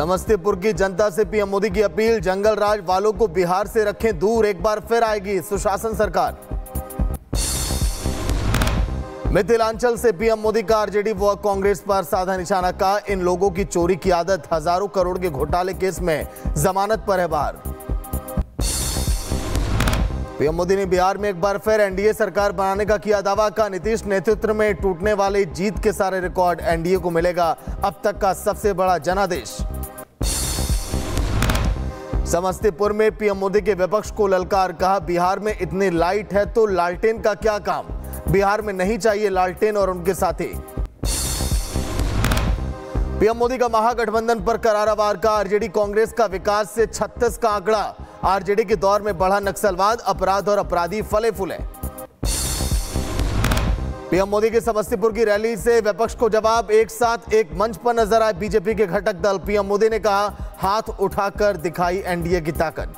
समस्तीपुर की जनता से पीएम मोदी की अपील, जंगल राज वालों को बिहार से रखें दूर, एक बार फिर आएगी सुशासन सरकार। मिथिलांचल से पीएम मोदी का आरजेडी व कांग्रेस पर साधा निशाना, कहा इन लोगों की चोरी की आदत, हजारों करोड़ के घोटाले केस में जमानत पर है बाहर। पीएम मोदी ने बिहार में एक बार फिर एनडीए सरकार बनाने का किया दावा, का नीतीश नेतृत्व में टूटने वाले जीत के सारे रिकॉर्ड, एनडीए को मिलेगा अब तक का सबसे बड़ा जनादेश। समस्तीपुर में पीएम मोदी के विपक्ष को ललकार, कहा बिहार में इतनी लाइट है तो लालटेन का क्या काम, बिहार में नहीं चाहिए लालटेन और उनके साथी। पीएम मोदी का महागठबंधन पर करारा वार, का आरजेडी कांग्रेस का विकास से 36 का आंकड़ा, आरजेडी के दौर में बढ़ा नक्सलवाद, अपराध और अपराधी फले फूले। पीएम मोदी के समस्तीपुर की रैली से विपक्ष को जवाब, एक साथ एक मंच पर नजर आए बीजेपी के घटक दल, पीएम मोदी ने कहा हाथ उठाकर दिखाई एनडीए की ताकत।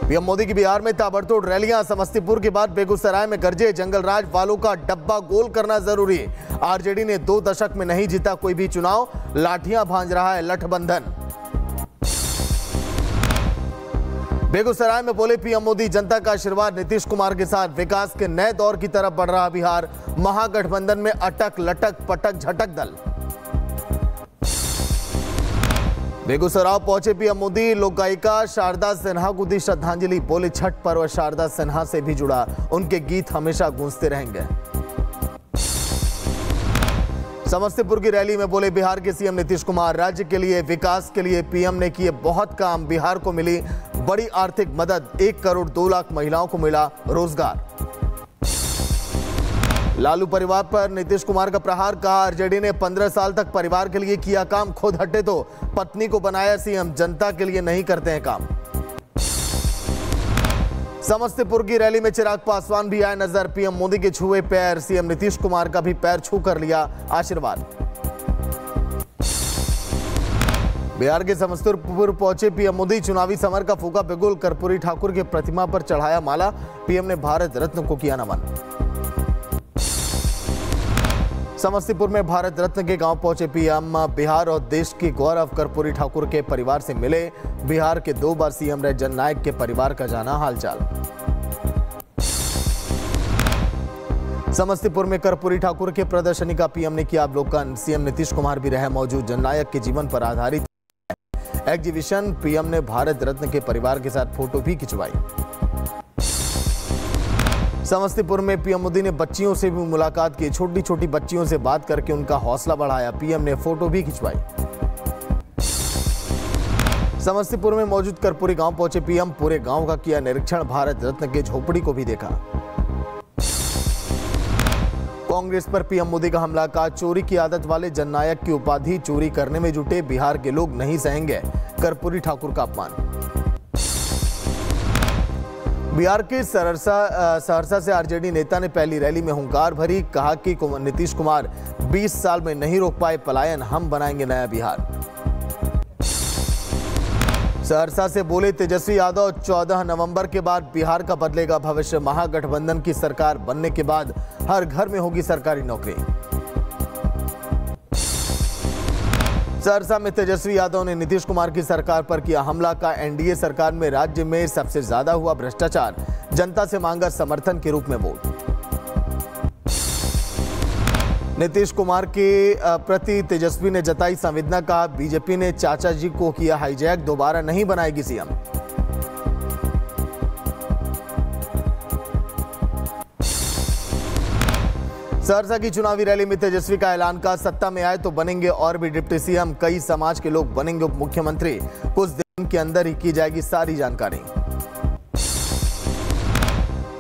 पीएम मोदी की बिहार में ताबड़तोड़ रैलियां, समस्तीपुर के बाद बेगूसराय में गरजे, जंगल राज वालों का डब्बा गोल करना जरूरी, आरजेडी ने 2 दशक में नहीं जीता कोई भी चुनाव, लाठियां भांज रहा है लठबंधन। बेगूसराय में बोले पीएम मोदी, जनता का आशीर्वाद नीतीश कुमार के साथ, विकास के नए दौर की तरफ बढ़ रहा बिहार, महागठबंधन में अटक लटक पटक झटक दल। बेगूसराय पहुंचे पीएम मोदी, लोक गायिका शारदा सिन्हा को दी श्रद्धांजलि, बोले छठ पर्व शारदा सिन्हा से भी जुड़ा, उनके गीत हमेशा गूंजते रहेंगे। समस्तीपुर की रैली में बोले बिहार के सीएम नीतीश कुमार, राज्य के लिए विकास के लिए पीएम ने किए बहुत काम, बिहार को मिली बड़ी आर्थिक मदद, 1 करोड़ 2 लाख महिलाओं को मिला रोजगार। लालू परिवार पर नीतीश कुमार का प्रहार, कहा आरजेडी ने 15 साल तक परिवार के लिए किया काम, खुद हटे तो पत्नी को बनाया सीएम, जनता के लिए नहीं करते हैं काम। समस्तीपुर की रैली में चिराग पासवान भी आए नजर, पीएम मोदी के छुए पैर, सीएम नीतीश कुमार का भी पैर छू कर लिया आशीर्वाद। बिहार के समस्तीपुर पहुंचे पीएम मोदी, चुनावी समर का फूका बिगुल, कर्पूरी ठाकुर की प्रतिमा पर चढ़ाया माला, पीएम ने भारत रत्न को किया नमन। समस्तीपुर में भारत रत्न के गांव पहुंचे पीएम, बिहार और देश की गौरव कर्पूरी ठाकुर के परिवार से मिले, बिहार के 2 बार सीएम रहे जननायक के परिवार का जाना हालचाल। समस्तीपुर में कर्पूरी ठाकुर के प्रदर्शनी का पीएम ने किया अवलोकन, सीएम नीतीश कुमार भी रहे मौजूद, जननायक के जीवन पर आधारित एग्जीबिशन, पीएम ने भारत रत्न के परिवार के साथ फोटो भी खिंचवाई। समस्तीपुर में पीएम मोदी ने बच्चियों से भी मुलाकात की, छोटी छोटी बच्चियों से बात करके उनका हौसला बढ़ाया, पीएम ने फोटो भी खिंचवाई। समस्तीपुर में मौजूद कर्पूरी गांव पहुंचे पीएम, पूरे गांव का किया निरीक्षण, भारत रत्न के झोपड़ी को भी देखा। कांग्रेस पर पीएम मोदी का हमला, का चोरी की आदत वाले जननायक की उपाधि चोरी करने में जुटे बिहार के लोग नहीं सहेंगे, कर्पूरी ठाकुर का अपमान। बिहार के सहरसा से आरजेडी नेता ने पहली रैली में हुंकार भरी, कहा कि नीतीश कुमार 20 साल में नहीं रोक पाए पलायन, हम बनाएंगे नया बिहार। सहरसा से बोले तेजस्वी यादव, 14 नवंबर के बाद बिहार का बदलेगा भविष्य, महागठबंधन की सरकार बनने के बाद हर घर में होगी सरकारी नौकरी। सहरसा में तेजस्वी यादव ने नीतीश कुमार की सरकार पर किया हमला, का एनडीए सरकार में राज्य में सबसे ज्यादा हुआ भ्रष्टाचार, जनता से मांगा समर्थन के रूप में वोट। नीतीश कुमार के प्रति तेजस्वी ने जताई संवेदना, कहा बीजेपी ने चाचा जी को किया हाईजैक, दोबारा नहीं बनाएगी सीएम। सहरसा की चुनावी रैली में तेजस्वी का ऐलान, का सत्ता में आए तो बनेंगे और भी डिप्टी सीएम, कई समाज के लोग बनेंगे उप मुख्यमंत्री, कुछ दिन के अंदर ही की जाएगी सारी जानकारी।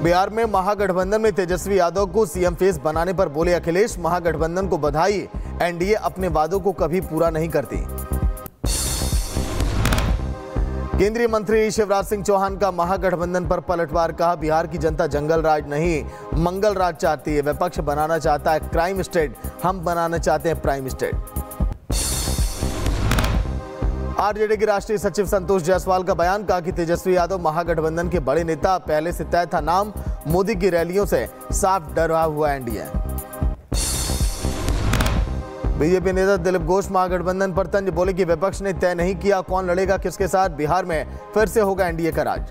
बिहार में महागठबंधन में तेजस्वी यादव को सीएम फेस बनाने पर बोले अखिलेश, महागठबंधन को बधाई, एनडीए अपने वादों को कभी पूरा नहीं करती। केंद्रीय मंत्री शिवराज सिंह चौहान का महागठबंधन पर पलटवार, कहा बिहार की जनता जंगल राज नहीं मंगल राज चाहती है, विपक्ष बनाना चाहता है क्राइम स्टेट, हम बनाना चाहते हैं प्राइम स्टेट। आरजेडी के राष्ट्रीय सचिव संतोष जायसवाल का बयान, कहा कि तेजस्वी यादव महागठबंधन के बड़े नेता, पहले से तय था नाम, मोदी की रैलियों से साफ डरा हुआ एनडीए। बीजेपी नेता दिलीप घोष महागठबंधन पर तंज, बोले कि विपक्ष ने तय नहीं किया कौन लड़ेगा किसके साथ, बिहार में फिर से होगा एनडीए का राज।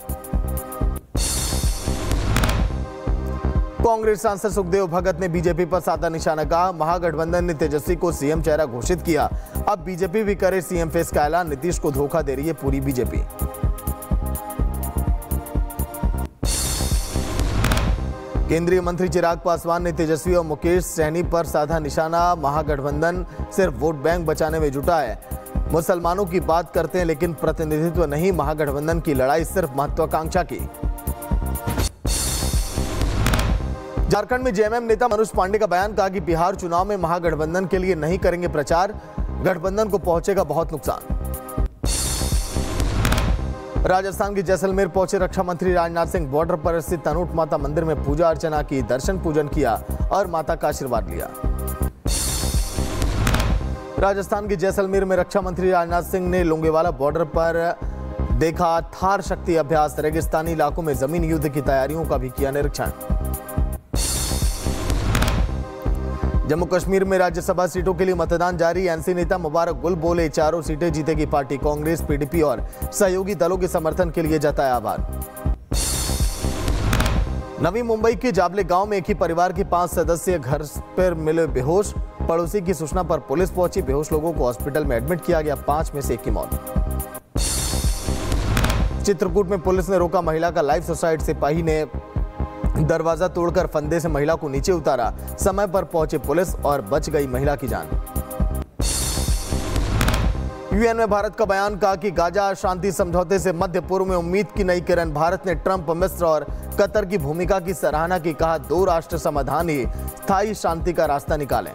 कांग्रेस सांसद सुखदेव भगत ने बीजेपी पर साधा निशाना, कहा महागठबंधन ने तेजस्वी को सीएम चेहरा घोषित किया, अब बीजेपी भी करे सीएम फेस का ऐलान, नीतीश को धोखा दे रही है पूरी बीजेपी। केंद्रीय मंत्री चिराग पासवान ने तेजस्वी और मुकेश सहनी पर साधा निशाना, महागठबंधन सिर्फ वोट बैंक बचाने में जुटा है, मुसलमानों की बात करते हैं लेकिन प्रतिनिधित्व नहीं, महागठबंधन की लड़ाई सिर्फ महत्वाकांक्षा की। झारखंड में जेएमएम नेता मनोज पांडे का बयान, कहा कि बिहार चुनाव में महागठबंधन के लिए नहीं करेंगे प्रचार, गठबंधन को पहुंचेगा बहुत नुकसान। राजस्थान के जैसलमेर पहुंचे रक्षा मंत्री राजनाथ सिंह, बॉर्डर पर स्थित अनूठ माता मंदिर में पूजा अर्चना की, दर्शन पूजन किया और माता का आशीर्वाद लिया। राजस्थान के जैसलमेर में रक्षा मंत्री राजनाथ सिंह ने लोंगेवाला बॉर्डर पर देखा थार शक्ति अभ्यास, रेगिस्तानी इलाकों में जमीन युद्ध की तैयारियों का भी किया निरीक्षण। जम्मू कश्मीर में राज्यसभा सीटों के लिए मतदान जारी, एनसी नेता मुबारक गुल बोले चारों सीटें जीतेगी पार्टी, कांग्रेस, पीडीपी और सहयोगी दलों के समर्थन के लिए जताया आभार। नवी मुंबई के जाबले गांव में एक ही परिवार के 5 सदस्य घर पर मिले बेहोश, पड़ोसी की सूचना पर पुलिस पहुंची, बेहोश लोगों को हॉस्पिटल में एडमिट किया गया, 5 में से 1 की मौत। चित्रकूट में पुलिस ने रोका महिला का लाइफ, सुसाइड सिपाही ने दरवाजा तोड़कर फंदे से महिला को नीचे उतारा, समय पर पहुंचे पुलिस और बच गई महिला की जान। यूएन में भारत का बयान, कहा कि गाजा शांति समझौते से मध्य पूर्व में उम्मीद की नई किरण, भारत ने ट्रंप, मिस्र और कतर की भूमिका की सराहना की, कहा 2 राष्ट्र समाधान ही स्थायी शांति का रास्ता निकालें।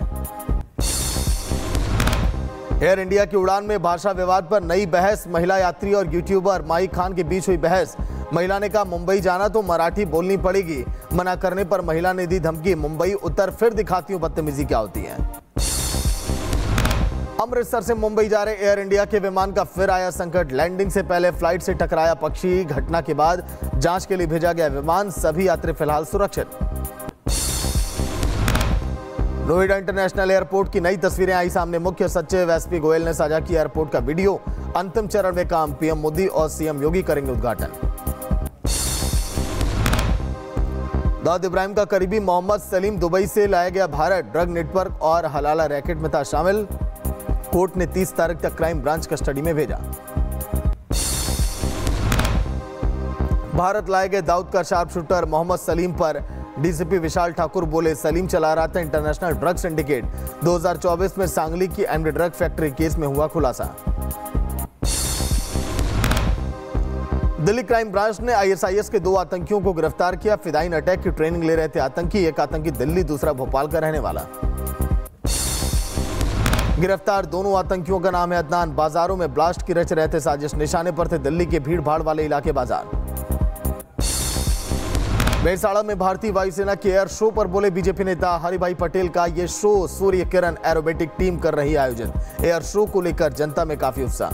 एयर इंडिया की उड़ान में भाषा विवाद पर नई बहस, महिला यात्री और यूट्यूबर माही खान के बीच हुई बहस, महिला ने कहा मुंबई जाना तो मराठी बोलनी पड़ेगी, मना करने पर महिला ने दी धमकी, मुंबई उतर फिर दिखाती हूं बदतमीजी क्या होती है। अमृतसर से मुंबई जा रहे एयर इंडिया के विमान का फिर आया संकट, लैंडिंग से पहले फ्लाइट से टकराया पक्षी, घटना के बाद जांच के लिए भेजा गया विमान, सभी यात्री फिलहाल सुरक्षित। नोएडा इंटरनेशनल एयरपोर्ट की नई तस्वीरें आई सामने, मुख्य सचिव एसपी गोयल ने साझा किया एयरपोर्ट का वीडियो, अंतिम चरण में काम, पीएम मोदी और सीएम योगी करेंगे उद्घाटन। दाऊद इब्राहिम का करीबी मोहम्मद सलीम दुबई से लाया गया भारत, ड्रग नेटवर्क और हलाला रैकेट में था शामिल, कोर्ट ने 30 तारीख तक क्राइम ब्रांच कस्टडी में भेजा। भारत लाए गए दाऊद का शार्प शूटर मोहम्मद सलीम पर डीसीपी विशाल ठाकुर बोले सलीम चला रहा था इंटरनेशनल ड्रग सिंडिकेट, 2024 में सांगली की एमडी ड्रग फैक्ट्री केस में हुआ खुलासा। दिल्ली क्राइम ब्रांच ने आईएसआईएस के 2 आतंकियों को गिरफ्तार किया, फिदाइन अटैक की ट्रेनिंग ले रहे थे आतंकी, एक आतंकी दिल्ली, दूसरा भोपाल का रहने वाला। गिरफ्तार दोनों आतंकियों का नाम है अदनान, बाजारों में ब्लास्ट की रच रहे थे साजिश, निशाने पर थे दिल्ली के भीड़ भाड़ वाले इलाके बाजार। मेरसाड़ा में भारतीय वायुसेना के एयर शो पर बोले बीजेपी नेता हरिभाई पटेल का ये show Surya Kiran aerobatic team कर रही आयोजित, एयर शो को लेकर जनता में काफी उत्साह।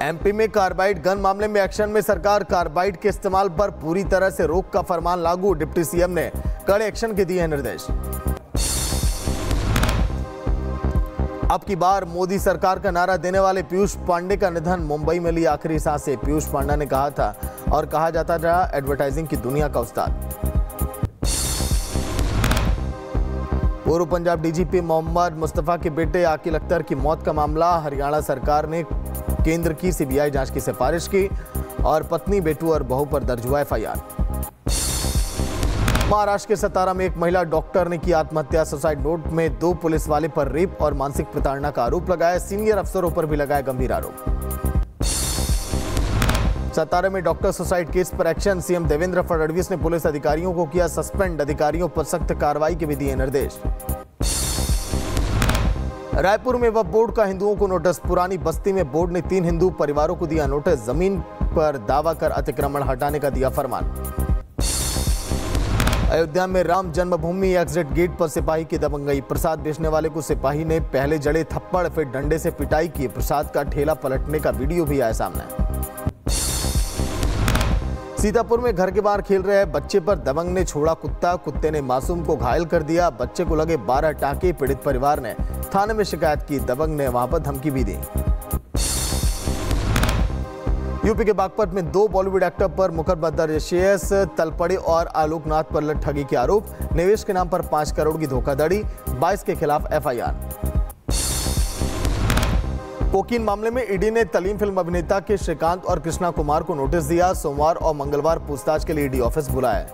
एमपी में कार्बाइड गन मामले में एक्शन में सरकार, कार्बाइड के इस्तेमाल पर पूरी तरह से रोक का फरमान लागू, डिप्टी सीएम ने कड़े एक्शन के दिए निर्देश। अब की बार मोदी सरकार का नारा देने वाले पीयूष पांडे का निधन, मुंबई में ली आखिरी सांसें, पीयूष पांडे ने कहा था और कहा जाता था एडवर्टाइजिंग की दुनिया का उस्ताद। पूर्व पंजाब डीजीपी मोहम्मद मुस्तफा के बेटे आकिल अख्तर की मौत का मामला, हरियाणा सरकार ने केंद्र की सीबीआई जांच की सिफारिश की और पत्नी, बेटू और बहू पर दर्ज हुआ एफआईआर। महाराष्ट्र के सतारा में एक महिला डॉक्टर ने की आत्महत्या, सुसाइड नोट में 2 पुलिस वाले पर रेप और मानसिक प्रताड़ना का आरोप लगाया, सीनियर अफसरों पर भी लगाया गंभीर आरोप। सतारा में डॉक्टर सुसाइड केस पर एक्शन, सीएम देवेंद्र फडणवीस ने पुलिस अधिकारियों को किया सस्पेंड, अधिकारियों पर सख्त कार्रवाई के भी दिए निर्देश। रायपुर में वक्फ बोर्ड का हिंदुओं को नोटिस, पुरानी बस्ती में बोर्ड ने 3 हिंदू परिवारों को दिया नोटिस, जमीन पर दावा कर अतिक्रमण हटाने का दिया फरमान। अयोध्या में राम जन्मभूमि एग्जिट गेट पर सिपाही की दबंगई, प्रसाद बेचने वाले को सिपाही ने पहले जड़े थप्पड़ फिर डंडे से पिटाई की, प्रसाद का ठेला पलटने का वीडियो भी आया सामने। सीतापुर में घर के बाहर खेल रहे बच्चे पर दबंग ने छोड़ा कुत्ता, कुत्ते ने मासूम को घायल कर दिया। बच्चे को लगे 12 टांके। पीड़ित परिवार ने थाने में शिकायत की, दबंग ने वहां पर धमकी भी दी। यूपी के बागपत में 2 बॉलीवुड एक्टर पर मुकदमा दर्ज। शेयस तलपड़े और आलोकनाथ पर ठगी के आरोप। निवेश के नाम पर 5 करोड़ की धोखाधड़ी। 22 के खिलाफ एफआईआर। कोकीन मामले में ईडी ने तलीम फिल्म अभिनेता के श्रीकांत और कृष्णा कुमार को नोटिस दिया। सोमवार और मंगलवार पूछताछ के लिए ईडी ऑफिस बुलाया।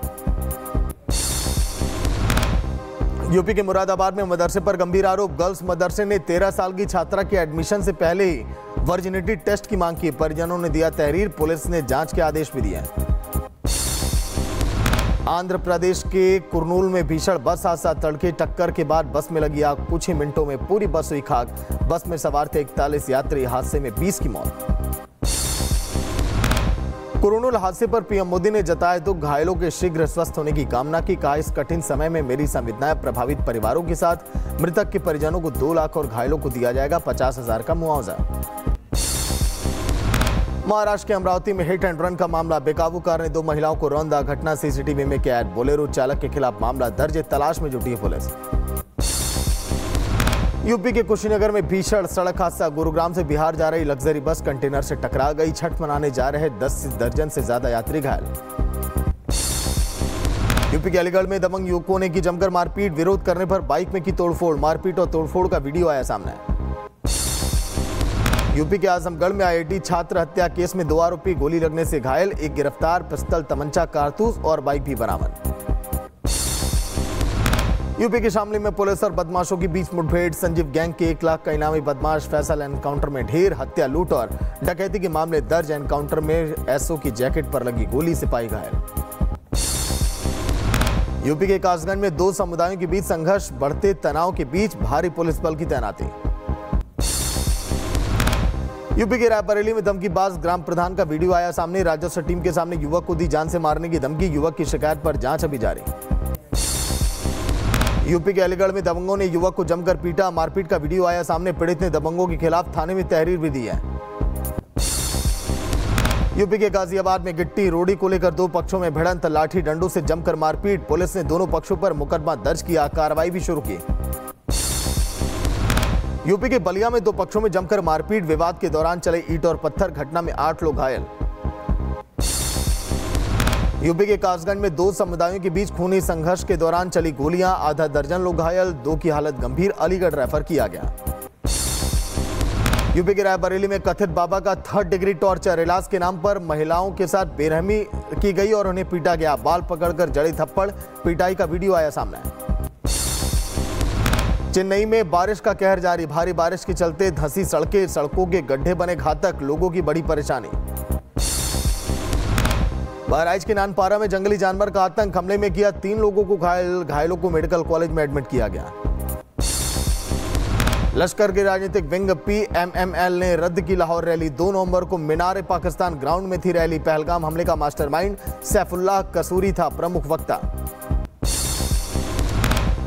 यूपी के मुरादाबाद में मदरसे पर गंभीर आरोप। गर्ल्स मदरसे ने 13 साल की छात्रा के एडमिशन से पहले ही वर्जिनिटी टेस्ट की मांग की। परिजनों ने दिया तहरीर। पुलिस ने जांच के आदेश भी दिए। आंध्र प्रदेश के कुर्नूल में भीषण बस हादसा। तड़के टक्कर के बाद बस में लगी आग। कुछ ही मिनटों में पूरी बस हुई खाक। बस में सवार थे 41 यात्री। हादसे में 20 की मौत। कुर्नूल हादसे पर पीएम मोदी ने जताया दुख। घायलों के शीघ्र स्वस्थ होने की कामना की। कहा, इस कठिन समय में मेरी संवेदनाएं प्रभावित परिवारों के साथ। मृतक के परिजनों को 2 लाख और घायलों को दिया जाएगा 50,000 का मुआवजा। महाराष्ट्र के अमरावती में हिट एंड रन का मामला। बेकाबू कार ने 2 महिलाओं को रौंदा। घटना सीसीटीवी में कैद। बोलेरो चालक के खिलाफ मामला दर्ज। तलाश में जुटी है पुलिस। यूपी के कुशीनगर में भीषण सड़क हादसा। गुरुग्राम से बिहार जा रही लग्जरी बस कंटेनर से टकरा गई। छठ मनाने जा रहे 10 दर्जन से ज्यादा यात्री घायल। यूपी के अलीगढ़ में दबंग युवकों ने की जमकर मारपीट। विरोध करने पर बाइक में की तोड़फोड़। मारपीट और तोड़फोड़ का वीडियो आया सामने। यूपी के आजमगढ़ में आईआईटी छात्र हत्या केस में 2 आरोपी गोली लगने से घायल। 1 गिरफ्तार। पिस्तल, तमंचा, कारतूस और बाइक भी बरामद। यूपी के शामली में पुलिस और बदमाशों की बीच मुठभेड़। संजीव गैंग के 1 लाख का इनामी बदमाश फैसल एनकाउंटर में ढेर। हत्या, लूट और डकैती के मामले दर्ज। एनकाउंटर में एसओ की जैकेट पर लगी गोली, सिपाही घायल। यूपी के कासगंज में 2 समुदायों के बीच संघर्ष। बढ़ते तनाव के बीच भारी पुलिस बल की तैनाती। यूपी के रायबरेली में धमकीबाज ग्राम प्रधान का वीडियो आया सामने। राजस्व टीम के सामने युवक को दी जान से मारने की धमकी। युवक की शिकायत पर जांच अभी जारी। यूपी के अलीगढ़ में दबंगों ने युवक को जमकर पीटा। मारपीट का वीडियो आया सामने। पीड़ित ने दबंगों के खिलाफ थाने में तहरीर भी दी है। यूपी के गाजियाबाद में गिट्टी रोड़ी को लेकर 2 पक्षों में भिड़ंत। लाठी डंडों से जमकर मारपीट। पुलिस ने दोनों पक्षों पर मुकदमा दर्ज किया। कार्रवाई भी शुरू की। यूपी के बलिया में 2 पक्षों में जमकर मारपीट। विवाद के दौरान चले ईंट और पत्थर। घटना में 8 लोग घायल। यूपी के कासगंज में 2 समुदायों के बीच खूनी संघर्ष के दौरान चली गोलियां। आधा दर्जन लोग घायल। 2 की हालत गंभीर। अलीगढ़ रेफर किया गया। यूपी के रायबरेली में कथित बाबा का 3rd डिग्री टॉर्चर। इलाज के नाम पर महिलाओं के साथ बेरहमी की गई और उन्हें पीटा गया। बाल पकड़कर जड़ी थप्पड़। पिटाई का वीडियो आया सामने। चेन्नई में बारिश का कहर जारी। भारी बारिश के चलते धंसी सड़कें। सड़कों के गड्ढे बने घातक। लोगों की बड़ी परेशानी। बहराइच के नानपारा में जंगली जानवर का आतंक। हमले में किया 3 लोगों को घायल। घायलों को मेडिकल कॉलेज में एडमिट किया गया। लश्कर के राजनीतिक विंग PMML ने रद्द की लाहौर रैली। 2 नवंबर को मीनार पाकिस्तान ग्राउंड में थी रैली। पहलगाम हमले का मास्टरमाइंड सैफुल्लाह कसूरी था प्रमुख वक्ता।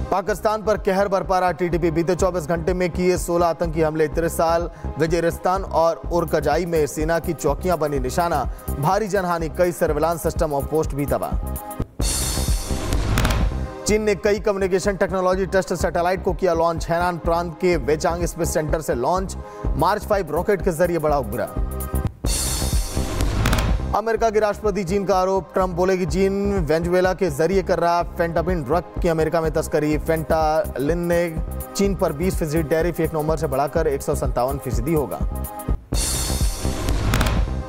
पाकिस्तान पर कहर बरपा रहा टीटीपी। बीते 24 घंटे में किए 16 आतंकी हमले। त्रिसाल, वजीरिस्तान और उरकजाई में सेना की चौकियां बनी निशाना। भारी जनहानि। कई सर्विलांस सिस्टम और पोस्ट भी तबाह। चीन ने कई कम्युनिकेशन टेक्नोलॉजी टेस्ट सैटेलाइट को किया लॉन्च। हैनान प्रांत के वेचांग स्पेस सेंटर से लॉन्च। मार्च 5 रॉकेट के जरिए बढ़ा उपग्रह। अमेरिका के राष्ट्रपति चीन का आरोप। ट्रंप बोले कि चीन वेनेजुएला के जरिए कर रहा फेंटाबिन ड्रग की अमेरिका में तस्करी। फेंटालिन ने चीन पर 20% टैरिफ 1 नवंबर से बढ़ाकर 157% होगा।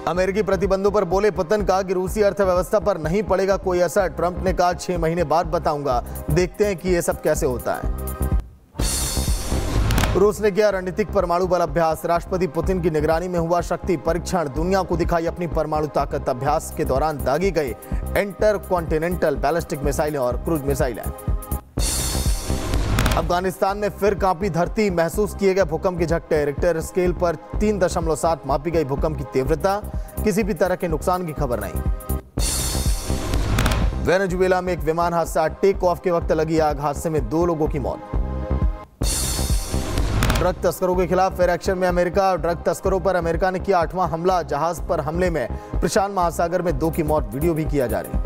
अमेरिकी प्रतिबंधों पर बोले पुतिन। कहा कि रूसी अर्थव्यवस्था पर नहीं पड़ेगा कोई असर। ट्रंप ने कहा 6 महीने बाद बताऊंगा। देखते हैं कि यह सब कैसे होता है। रूस ने किया रणनीतिक परमाणु बल अभ्यास। राष्ट्रपति पुतिन की निगरानी में हुआ शक्ति परीक्षण। दुनिया को दिखाई अपनी परमाणु ताकत। अभ्यास के दौरान दागी गए इंटर कॉन्टिनेंटल बैलिस्टिक मिसाइलें और क्रूज मिसाइलें। अफगानिस्तान में फिर कांपी धरती। महसूस किए गए भूकंप के झटके। रिक्टर स्केल पर 3.7 मापी गई भूकंप की तीव्रता। किसी भी तरह के नुकसान की खबर नहीं। वेनेजुएला में एक विमान हादसा। टेक ऑफ के वक्त लगी आग। हादसे में 2 लोगों की मौत। ड्रग तस्करों के खिलाफ फिर एक्शन में अमेरिका। ड्रग तस्करों पर अमेरिका ने किया 8वां हमला। जहाज पर हमले में प्रशांत महासागर में 2 की मौत, वीडियो भी किया जा रही है।